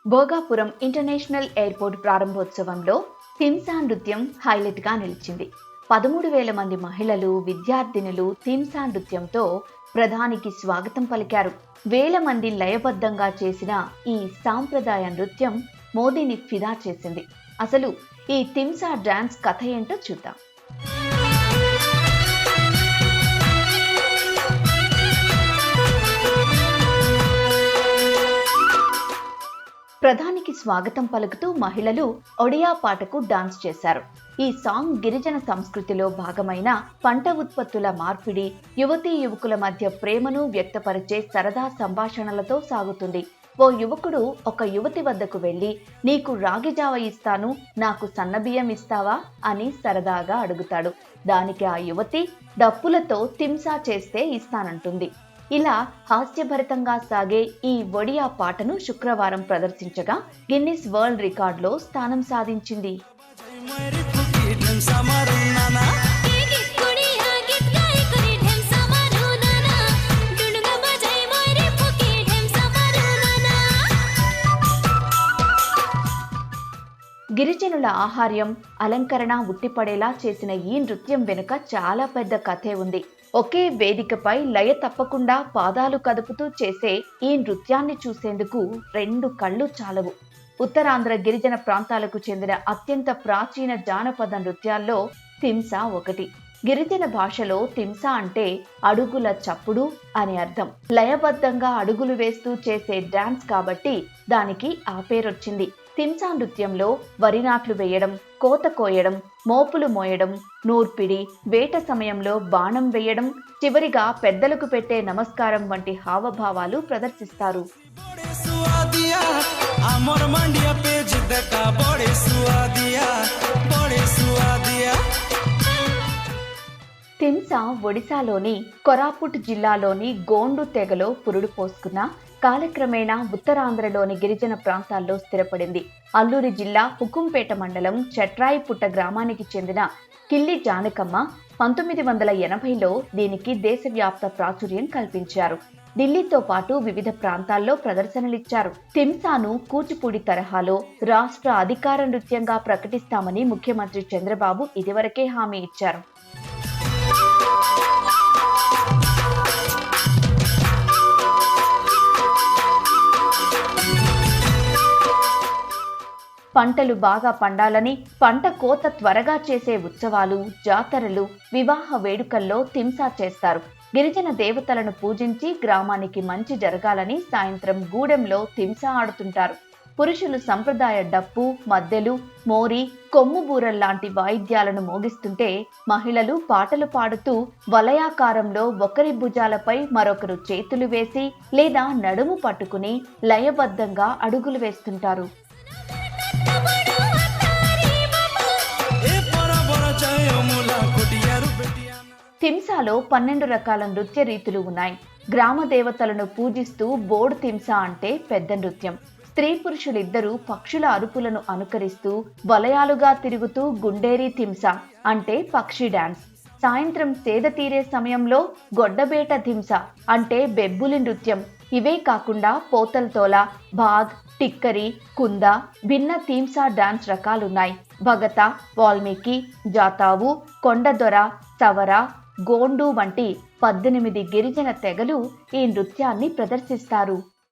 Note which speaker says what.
Speaker 1: Bhogapuram international airport ప్రారంభోత్సవంలో Dhimsa నృత్యం హైలైట్గా నిలిచింది. 13,000 మంది మహిళలు, విద్యార్థినులు థింసా నృత్యంతో ప్రధానికి స్వాగతం పలికారు. వేల మంది లయబద్ధంగా చేసిన ఈ సాంప్రదాయ నృత్యం మోదీని ఫిదా చేసింది. అసలు ఈ థింసా డాన్స్ కథ ఏంటో చూద్దాం. ప్రధానికి స్వాగతం పలుకుతూ మహిళలు ఒడియా పాటకు డాన్స్ చేశారు. ఈ సాంగ్ గిరిజన సంస్కృతిలో భాగమైన పంట ఉత్పత్తుల మార్పిడి, యువతీ యువకుల మధ్య ప్రేమను వ్యక్తపరిచే సరదా సంభాషణలతో సాగుతుంది. ఓ యువకుడు ఒక యువతి వద్దకు వెళ్లి, నీకు రాగి జావ ఇస్తాను, నాకు సన్నబియ్యం ఇస్తావా అని సరదాగా అడుగుతాడు. దానికి ఆ యువతి డప్పులతో థింసా చేస్తే ఇస్తానంటుంది. ఇలా హాస్యభరితంగా సాగే ఈ ఒడియా పాటను శుక్రవారం ప్రదర్శించగా గిన్నిస్ వరల్డ్ రికార్డులో స్థానం సాధించింది. గిరిజనుల ఆహార్యం, అలంకరణ ఉట్టిపడేలా చేసిన ఈ నృత్యం వెనుక చాలా పెద్ద కథే ఉంది. ఒకే వేదికపై లయ తప్పకుండా పాదాలు కదుపుతూ చేసే ఈ నృత్యాన్ని చూసేందుకు 2 కళ్ళు చాలవు. ఉత్తరాంధ్ర గిరిజన ప్రాంతాలకు చెందిన అత్యంత ప్రాచీన జానపద నృత్యాల్లో థింసా ఒకటి. గిరిజన భాషలో థింసా అంటే అడుగుల చప్పుడు అని అర్థం. లయబద్ధంగా అడుగులు వేస్తూ చేసే డాన్స్ కాబట్టి దానికి ఆ పేరొచ్చింది. థింసా నృత్యంలో వరి నాట్లు వేయడం, కోత కోయడం, మోపులు మోయడం, నూర్పిడి, వేట సమయంలో బాణం వేయడం, చివరిగా పెద్దలకు పెట్టే నమస్కారం వంటి హావభావాలు ప్రదర్శిస్తారు. థింసా ఒడిశాలోని కొరాపుట్ జిల్లాలోని గోండు తెగలో పురుడు పోసుకున్న కాలక్రమేణా ఉత్తరాంధ్రలోని గిరిజన ప్రాంతాల్లో స్థిరపడింది. అల్లూరి జిల్లా హుకుంపేట మండలం చట్రాయిపుట్ట గ్రామానికి చెందిన కిల్లి జానకమ్మ 1980లో దీనికి దేశవ్యాప్త ప్రాచుర్యం కల్పించారు. ఢిల్లీతో పాటు వివిధ ప్రాంతాల్లో ప్రదర్శనలిచ్చారు. థింసాను కూచిపూడి తరహాలో రాష్ట్ర అధికార నృత్యంగా ప్రకటిస్తామని ముఖ్యమంత్రి చంద్రబాబు ఇదివరకే హామీ ఇచ్చారు. పంటలు బాగా పండాలని, పంట కోత త్వరగా చేసే ఉత్సవాలు, జాతరలు, వివాహ వేడుకల్లో థింసా చేస్తారు. గిరిజన దేవతలను పూజించి గ్రామానికి మంచి జరగాలని సాయంత్రం గూడెంలో థింసా ఆడుతుంటారు. పురుషులు సంప్రదాయ డప్పు, మద్దెలు, మోరి, కొమ్ము బూరల్లాంటి వాయిద్యాలను మోగిస్తుంటే మహిళలు పాటలు పాడుతూ వలయాకారంలో ఒకరి భుజాలపై మరొకరు చేతులు వేసి లేదా నడుము పట్టుకుని లయబద్ధంగా అడుగులు వేస్తుంటారు. థింసాలో 12 రకాల నృత్య రీతులు ఉన్నాయి. గ్రామ దేవతలను పూజిస్తూ బోర్డు థింసా అంటే పెద్ద నృత్యం. స్త్రీ పురుషులిద్దరూ పక్షుల అరుపులను అనుకరిస్తూ వలయాలుగా తిరుగుతూ గుండేరి థింసా అంటే పక్షి డాన్స్. సాయంత్రం సేద తీరే సమయంలో గొడ్డబేట థింసా అంటే బెబ్బులి నృత్యం. ఇవే కాకుండా పోతల్తోల, బాగ్, టిక్కరి, కుంద భిన్న థింసా డాన్స్ రకాలున్నాయి. భగత, వాల్మీకి, జాతావు, కొండదొర, సవర, గోండు వంటి 18 గిరిజన తెగలు ఈ నృత్యాన్ని ప్రదర్శిస్తారు.